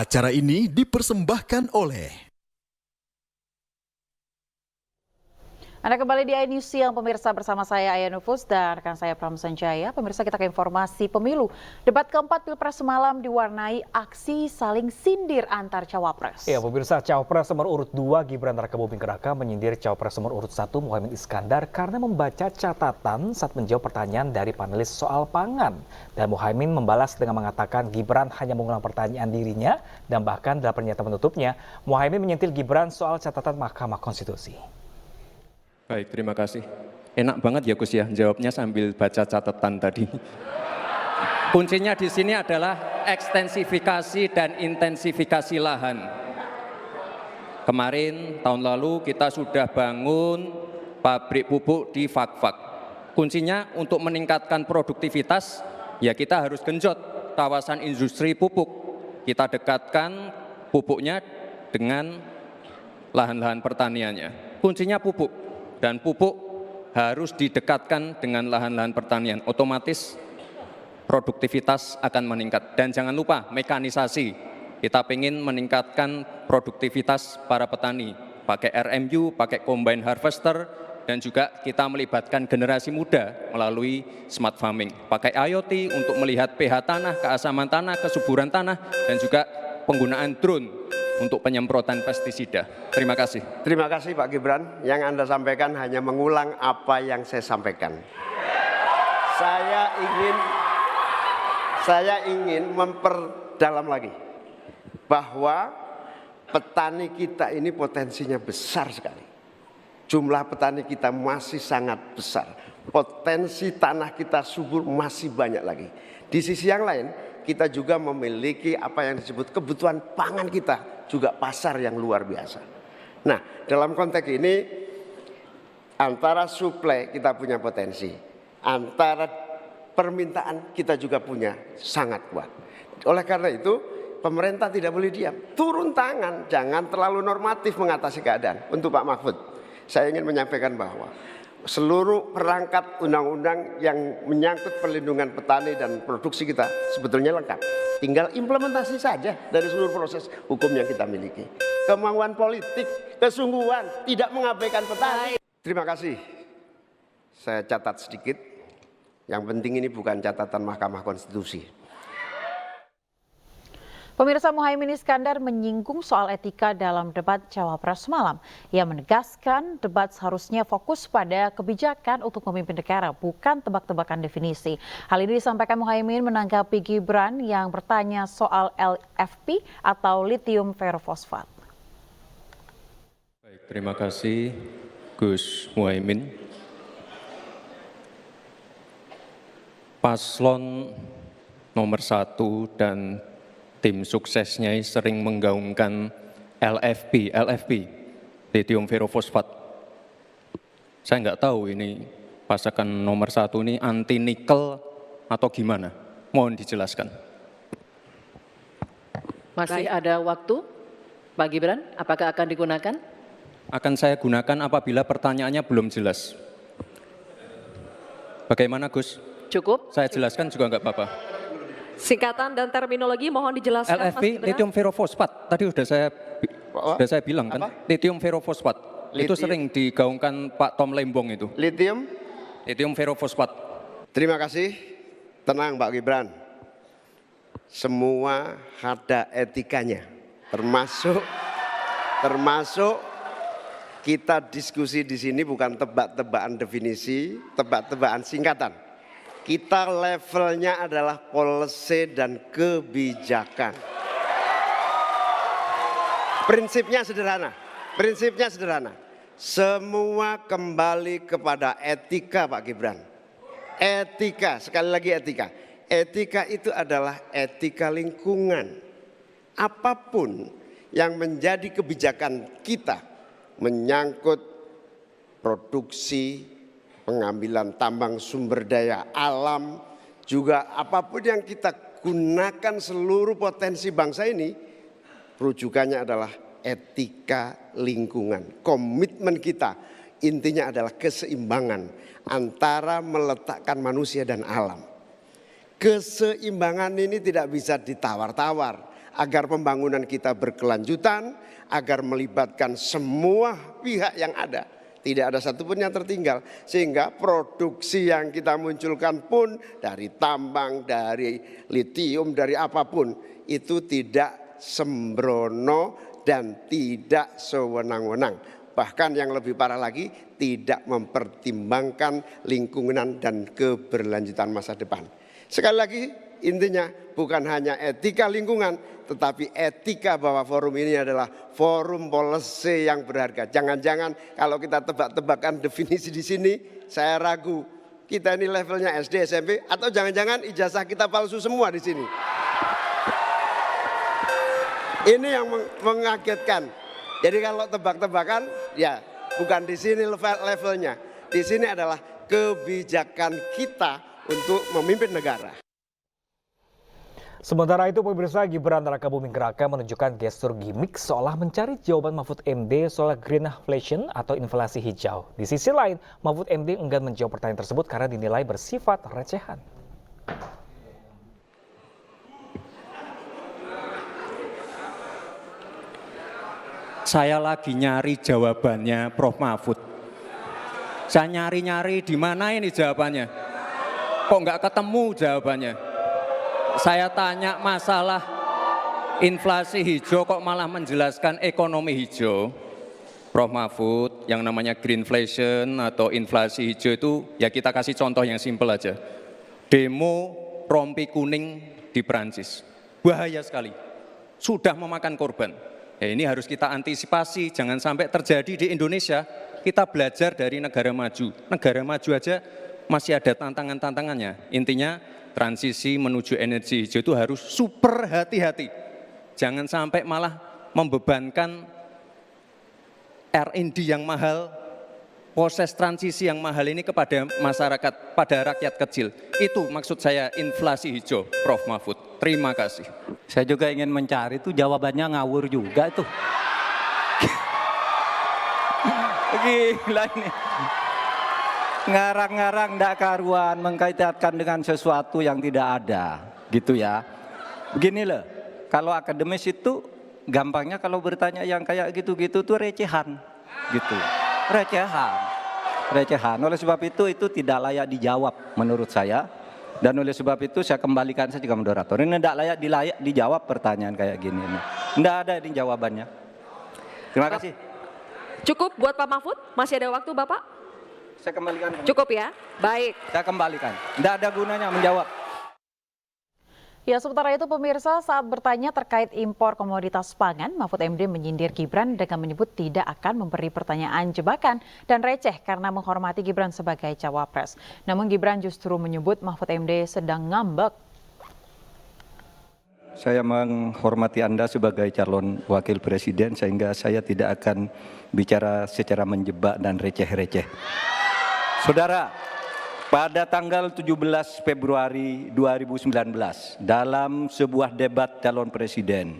Acara ini dipersembahkan oleh Anda kembali di iNews Siang, pemirsa, bersama saya Aya Nufus dan rekan saya Pram Sanjaya. Pemirsa, kita ke informasi pemilu. Debat keempat Pilpres semalam diwarnai aksi saling sindir antar cawapres. Ya, pemirsa, cawapres nomor urut 2 Gibran Rakabuming Raka menyindir cawapres nomor urut 1 Muhaimin Iskandar karena membaca catatan saat menjawab pertanyaan dari panelis soal pangan. Dan Muhaimin membalas dengan mengatakan Gibran hanya mengulang pertanyaan dirinya dan bahkan dalam pernyataan penutupnya, Muhaimin menyentil Gibran soal catatan Mahkamah Konstitusi. Baik, terima kasih. Enak banget ya Gus ya, jawabnya sambil baca catatan tadi. Kuncinya di sini adalah ekstensifikasi dan intensifikasi lahan. Kemarin, tahun lalu kita sudah bangun pabrik pupuk di Fakfak. Kuncinya untuk meningkatkan produktivitas, ya kita harus genjot kawasan industri pupuk. Kita dekatkan pupuknya dengan lahan-lahan pertaniannya. Kuncinya pupuk. Dan pupuk harus didekatkan dengan lahan-lahan pertanian, otomatis produktivitas akan meningkat. Dan jangan lupa mekanisasi, kita ingin meningkatkan produktivitas para petani, pakai RMU, pakai combine harvester, dan juga kita melibatkan generasi muda melalui smart farming, pakai IoT untuk melihat pH tanah, keasaman tanah, kesuburan tanah, dan juga penggunaan drone untuk penyemprotan pestisida. Terima kasih. Terima kasih Pak Gibran. Yang Anda sampaikan hanya mengulang apa yang saya sampaikan. Saya ingin memperdalam lagi bahwa petani kita ini potensinya besar sekali. Jumlah petani kita masih sangat besar. Potensi tanah kita subur masih banyak lagi. Di sisi yang lain, kita juga memiliki apa yang disebut kebutuhan pangan kita, juga pasar yang luar biasa. Nah, dalam konteks ini antara suplai kita punya potensi, antara permintaan kita juga punya sangat kuat. Oleh karena itu, pemerintah tidak boleh diam, turun tangan, jangan terlalu normatif mengatasi keadaan. Untuk Pak Mahfud, saya ingin menyampaikan bahwa seluruh perangkat undang-undang yang menyangkut perlindungan petani dan produksi kita sebetulnya lengkap. Tinggal implementasi saja dari seluruh proses hukum yang kita miliki. Kemauan politik, kesungguhan, tidak mengabaikan petani. Terima kasih. Saya catat sedikit. Yang penting ini bukan catatan Mahkamah Konstitusi. Pemirsa, Muhaimin Iskandar menyinggung soal etika dalam debat Cawapres semalam. Ia menegaskan debat seharusnya fokus pada kebijakan untuk memimpin negara, bukan tebak-tebakan definisi. Hal ini disampaikan Muhaimin menanggapi Gibran yang bertanya soal LFP atau lithium ferrofosfat. Baik, terima kasih Gus Muhaimin. Paslon nomor 1 dan tim suksesnya sering menggaungkan LFP, lithium ferrofosfat. Saya nggak tahu ini pasangan nomor 1 ini anti nikel atau gimana. Mohon dijelaskan. Masih ada waktu, Pak Gibran, apakah akan digunakan? Akan saya gunakan apabila pertanyaannya belum jelas. Bagaimana Gus? Cukup? Saya jelaskan juga nggak apa-apa. Singkatan dan terminologi mohon dijelaskan. LFP, lithium ferrofosfat. Tadi sudah saya bilang kan, lithium ferrofosfat. Itu sering digaungkan Pak Tom Lembong itu. Lithium Ferrofosfat. Terima kasih. Tenang Pak Gibran. Semua ada etikanya. Termasuk kita diskusi di sini bukan tebak-tebakan definisi, tebak-tebakan singkatan. Kita levelnya adalah policy dan kebijakan. Prinsipnya sederhana. Semua kembali kepada etika Pak Gibran. Etika, sekali lagi etika. Etika itu adalah etika lingkungan. Apapun yang menjadi kebijakan kita menyangkut produksi, pengambilan tambang sumber daya alam, juga apapun yang kita gunakan seluruh potensi bangsa ini, rujukannya adalah etika lingkungan. Komitmen kita intinya adalah keseimbangan antara meletakkan manusia dan alam. Keseimbangan ini tidak bisa ditawar-tawar. agar pembangunan kita berkelanjutan, agar melibatkan semua pihak yang ada. Tidak ada satupun yang tertinggal, sehingga produksi yang kita munculkan pun dari tambang, dari litium, dari apapun itu tidak sembrono dan tidak sewenang-wenang. Bahkan yang lebih parah lagi, tidak mempertimbangkan lingkungan dan keberlanjutan masa depan. Sekali lagi, intinya bukan hanya etika lingkungan, tetapi etika bahwa forum ini adalah forum policy yang berharga. Jangan-jangan kalau kita tebak-tebakan definisi di sini, saya ragu kita ini levelnya SD, SMP, atau jangan-jangan ijazah kita palsu semua di sini. Ini yang mengagetkan. Jadi kalau tebak-tebakan, ya bukan di sini levelnya. Di sini adalah kebijakan kita untuk memimpin negara. Sementara itu pemirsa, Gibran Rakabuming Raka menunjukkan gestur gimmick seolah mencari jawaban Mahfud MD soal greenflation atau inflasi hijau. Di sisi lain, Mahfud MD enggan menjawab pertanyaan tersebut karena dinilai bersifat recehan. Saya lagi nyari jawabannya Prof. Mahfud. Saya nyari-nyari di mana ini jawabannya. Kok nggak ketemu jawabannya. Saya tanya masalah inflasi hijau kok malah menjelaskan ekonomi hijau. Prof. Mahfud, yang namanya greenflation atau inflasi hijau itu ya kita kasih contoh yang simpel aja. Demo rompi kuning di Perancis. Bahaya sekali. Sudah memakan korban. Ya, ini harus kita antisipasi, jangan sampai terjadi di Indonesia. Kita belajar dari negara maju. Negara maju aja masih ada tantangan-tantangannya. Intinya transisi menuju energi hijau itu harus super hati-hati. Jangan sampai malah membebankan R&D yang mahal, proses transisi yang mahal ini kepada masyarakat, pada rakyat kecil. Itu maksud saya inflasi hijau, Prof. Mahfud. Terima kasih. Saya juga ingin mencari itu jawabannya ngawur juga itu. Gila ini. Ngarang-ngarang ndak karuan mengkaitkan dengan sesuatu yang tidak ada, gitu ya. Begini loh, kalau akademis itu gampangnya kalau bertanya yang kayak gitu-gitu tuh recehan, gitu. Recehan. Oleh sebab itu tidak layak dijawab menurut saya. Dan oleh sebab itu saya kembalikan saja ke moderator. Ini tidak layak dijawab pertanyaan kayak gini. Tidak ada ini jawabannya. Terima kasih. Cukup buat Pak Mahfud? Masih ada waktu Bapak? Saya kembalikan. Cukup ya? Baik. Saya kembalikan. Tidak ada gunanya menjawab. Ya, sementara itu pemirsa, saat bertanya terkait impor komoditas pangan, Mahfud MD menyindir Gibran dengan menyebut tidak akan memberi pertanyaan jebakan dan receh karena menghormati Gibran sebagai cawapres. Namun Gibran justru menyebut Mahfud MD sedang ngambek. Saya menghormati Anda sebagai calon wakil presiden sehingga saya tidak akan bicara secara menjebak dan receh-receh. Saudara, pada tanggal 17 Februari 2019 dalam sebuah debat calon presiden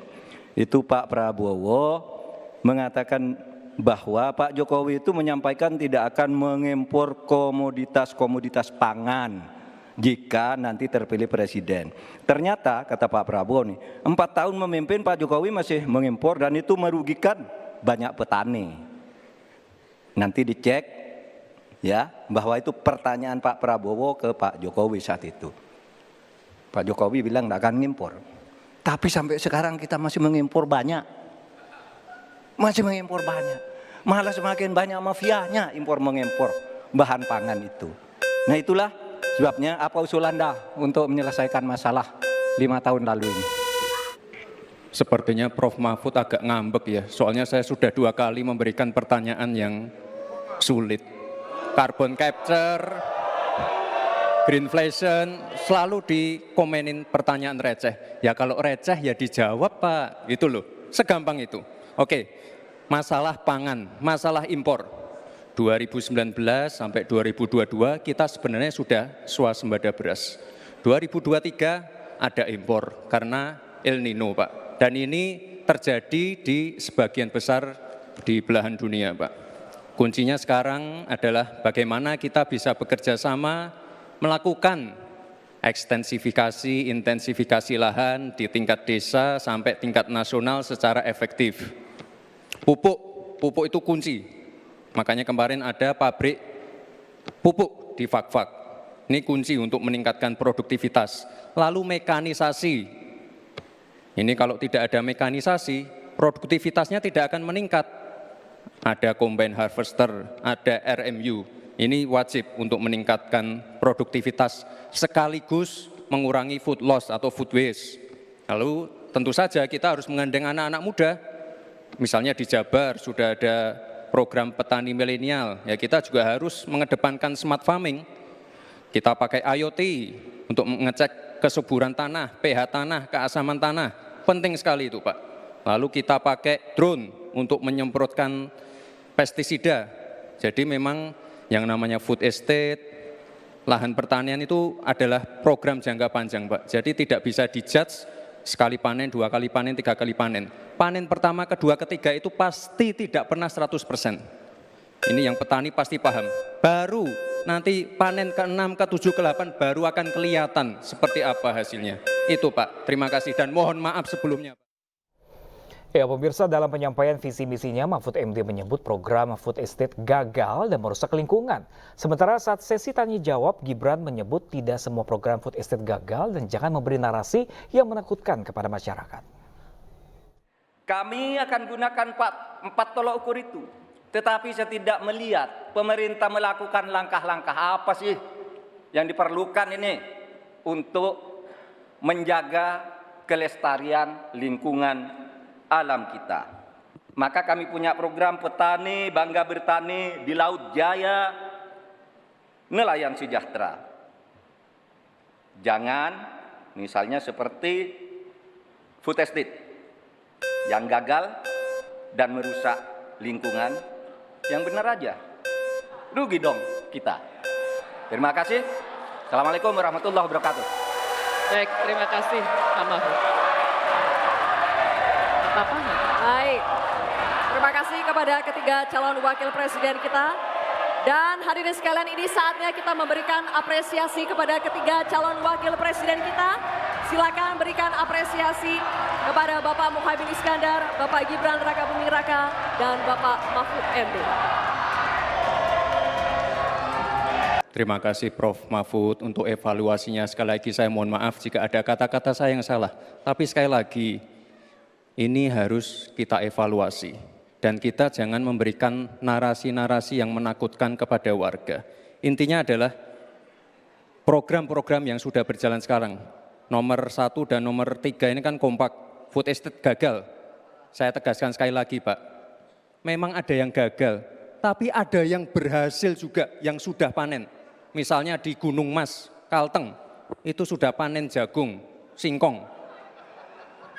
itu Pak Prabowo mengatakan bahwa Pak Jokowi itu menyampaikan tidak akan mengimpor komoditas-komoditas pangan jika nanti terpilih presiden. Ternyata kata Pak Prabowo nih, 4 tahun memimpin Pak Jokowi masih mengimpor dan itu merugikan banyak petani. Nanti dicek ya bahwa itu pertanyaan Pak Prabowo ke Pak Jokowi saat itu. Pak Jokowi bilang tidak akan ngimpor. Tapi sampai sekarang kita masih mengimpor banyak. Malah semakin banyak mafianya impor mengimpor bahan pangan itu. Nah itulah sebabnya apa usul Anda untuk menyelesaikan masalah 5 tahun lalu ini? Sepertinya Prof. Mahfud agak ngambek ya, soalnya saya sudah 2 kali memberikan pertanyaan yang sulit. Carbon capture, greenflation, selalu dikomenin pertanyaan receh. Ya kalau receh ya dijawab Pak, gitu loh, segampang itu. Oke, masalah pangan, masalah impor. 2019 sampai 2022 kita sebenarnya sudah swasembada beras. 2023 ada impor karena El Nino Pak. Dan ini terjadi di sebagian besar di belahan dunia Pak. Kuncinya sekarang adalah bagaimana kita bisa bekerja sama melakukan ekstensifikasi, intensifikasi lahan di tingkat desa sampai tingkat nasional secara efektif. Pupuk itu kunci. Makanya kemarin ada pabrik pupuk di Fak-Fak. Ini kunci untuk meningkatkan produktivitas. Lalu mekanisasi. Ini kalau tidak ada mekanisasi, produktivitasnya tidak akan meningkat. Ada combine harvester, ada RMU. Ini wajib untuk meningkatkan produktivitas sekaligus mengurangi food loss atau food waste. Lalu tentu saja kita harus menggandeng anak-anak muda. Misalnya di Jabar sudah ada program petani milenial, ya kita juga harus mengedepankan smart farming. Kita pakai IoT untuk mengecek kesuburan tanah, pH tanah, keasaman tanah. Penting sekali itu, Pak. Lalu kita pakai drone untuk menyemprotkan pestisida. Jadi memang yang namanya food estate, lahan pertanian itu adalah program jangka panjang, Pak. Jadi tidak bisa dijudge sekali panen, 2 kali panen, 3 kali panen. Panen pertama, kedua, ketiga itu pasti tidak pernah 100%. Ini yang petani pasti paham. Baru nanti panen ke-6, ke-7, ke-8 baru akan kelihatan seperti apa hasilnya. Itu Pak, terima kasih dan mohon maaf sebelumnya. Ya pemirsa, dalam penyampaian visi misinya Mahfud MD menyebut program food estate gagal dan merusak lingkungan. Sementara saat sesi tanya jawab, Gibran menyebut tidak semua program food estate gagal dan jangan memberi narasi yang menakutkan kepada masyarakat. Kami akan gunakan empat tolok ukur itu, tetapi saya tidak melihat pemerintah melakukan langkah-langkah apa sih yang diperlukan ini untuk menjaga kelestarian lingkungan alam kita. Maka kami punya program petani bangga bertani di Laut Jaya, nelayan sejahtera. Jangan misalnya seperti food estate yang gagal dan merusak lingkungan, yang benar aja. Rugi dong kita. Terima kasih. Assalamualaikum warahmatullahi wabarakatuh. Baik, terima kasih Pak Mahfud. Baik, terima kasih kepada ketiga calon wakil presiden kita. Dan hadirin sekalian, ini saatnya kita memberikan apresiasi kepada ketiga calon wakil presiden kita. Silakan berikan apresiasi kepada Bapak Muhaimin Iskandar, Bapak Gibran Rakabuming Raka, dan Bapak Mahfud MD. Terima kasih Prof. Mahfud untuk evaluasinya. Sekali lagi saya mohon maaf jika ada kata-kata saya yang salah. Tapi sekali lagi, ini harus kita evaluasi. Dan kita jangan memberikan narasi-narasi yang menakutkan kepada warga. Intinya adalah program-program yang sudah berjalan sekarang. Nomor 1 dan nomor 3 ini kan kompak. Food estate gagal. Saya tegaskan sekali lagi Pak. Memang ada yang gagal. Tapi ada yang berhasil juga yang sudah panen. Misalnya di Gunung Mas, Kalteng. Itu sudah panen jagung, singkong.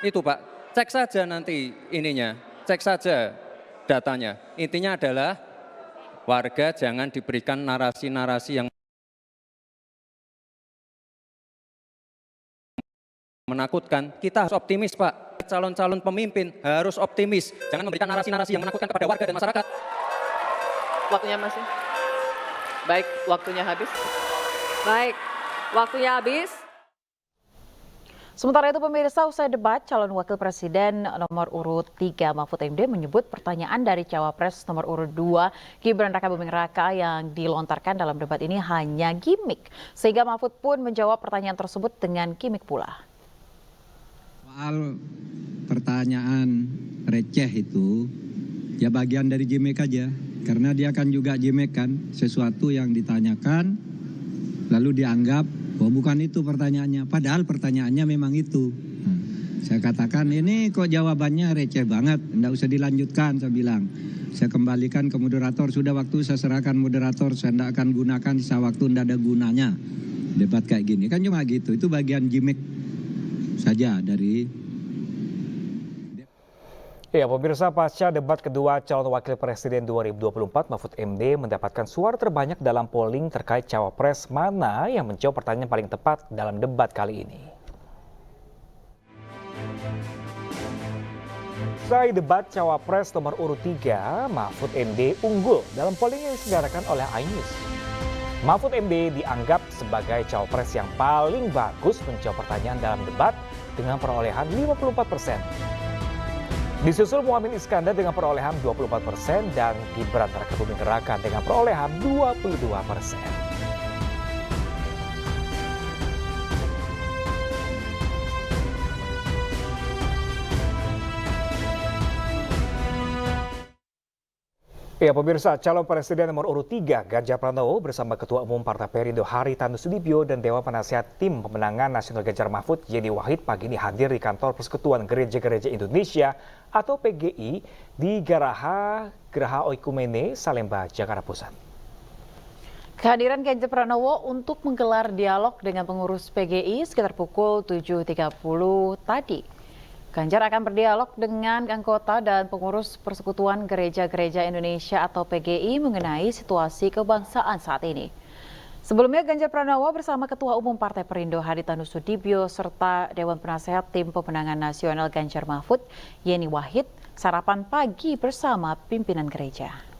Itu Pak. Cek saja nanti ininya, cek saja datanya. Intinya adalah warga jangan diberikan narasi-narasi yang menakutkan. Kita harus optimis Pak, calon-calon pemimpin harus optimis. Jangan memberikan narasi-narasi yang menakutkan kepada warga dan masyarakat. Waktunya masih? Baik, waktunya habis. Baik, waktunya habis. Sementara itu pemirsa, usai debat calon wakil presiden nomor urut 3 Mahfud MD menyebut pertanyaan dari cawapres nomor urut 2 Gibran Rakabuming Raka yang dilontarkan dalam debat ini hanya gimmick. Sehingga Mahfud pun menjawab pertanyaan tersebut dengan gimmick pula. Soal pertanyaan receh itu ya bagian dari gimmick aja. Karena dia kan juga gimmick kan, sesuatu yang ditanyakan lalu dianggap oh bukan itu pertanyaannya, padahal pertanyaannya memang itu. Saya katakan ini kok jawabannya receh banget, enggak usah dilanjutkan, saya bilang. Saya kembalikan ke moderator, sudah waktu saya serahkan moderator, saya enggak akan gunakan sisa waktu, enggak ada gunanya. Debat kayak gini, kan cuma gitu, itu bagian gimmick saja dari... Ya pemirsa, pasca debat kedua calon wakil presiden 2024, Mahfud MD mendapatkan suara terbanyak dalam polling terkait cawapres mana yang menjawab pertanyaan paling tepat dalam debat kali ini. Usai debat cawapres nomor urut 3, Mahfud MD unggul dalam polling yang diselenggarakan oleh iNews. Mahfud MD dianggap sebagai cawapres yang paling bagus menjawab pertanyaan dalam debat dengan perolehan 54%. Disusul Muhaimin Iskandar dengan perolehan 24% dan Gibran Rakabuming Raka dengan perolehan 22%. Ya pemirsa, calon presiden nomor urut 3 Ganjar Pranowo bersama Ketua Umum Partai Perindo Haritanu Sudibyo dan Dewan Penasihat Tim Pemenangan Nasional Ganjar Mahfud Yeni Wahid pagi ini hadir di kantor Persekutuan Gereja-Gereja Indonesia atau PGI di Geraha Oikumene, Salemba, Jakarta Pusat. Kehadiran Ganjar Pranowo untuk menggelar dialog dengan pengurus PGI sekitar pukul 7.30 tadi. Ganjar akan berdialog dengan anggota dan pengurus Persekutuan Gereja-Gereja Indonesia atau PGI mengenai situasi kebangsaan saat ini. Sebelumnya Ganjar Pranowo bersama Ketua Umum Partai Perindo Haritanu Sudibyo serta Dewan Penasehat Tim Pemenangan Nasional Ganjar Mahfud Yeni Wahid sarapan pagi bersama pimpinan gereja.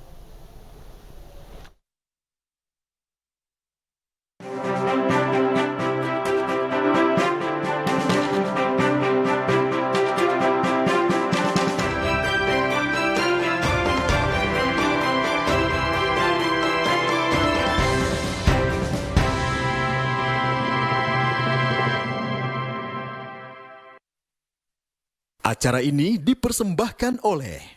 Acara ini dipersembahkan oleh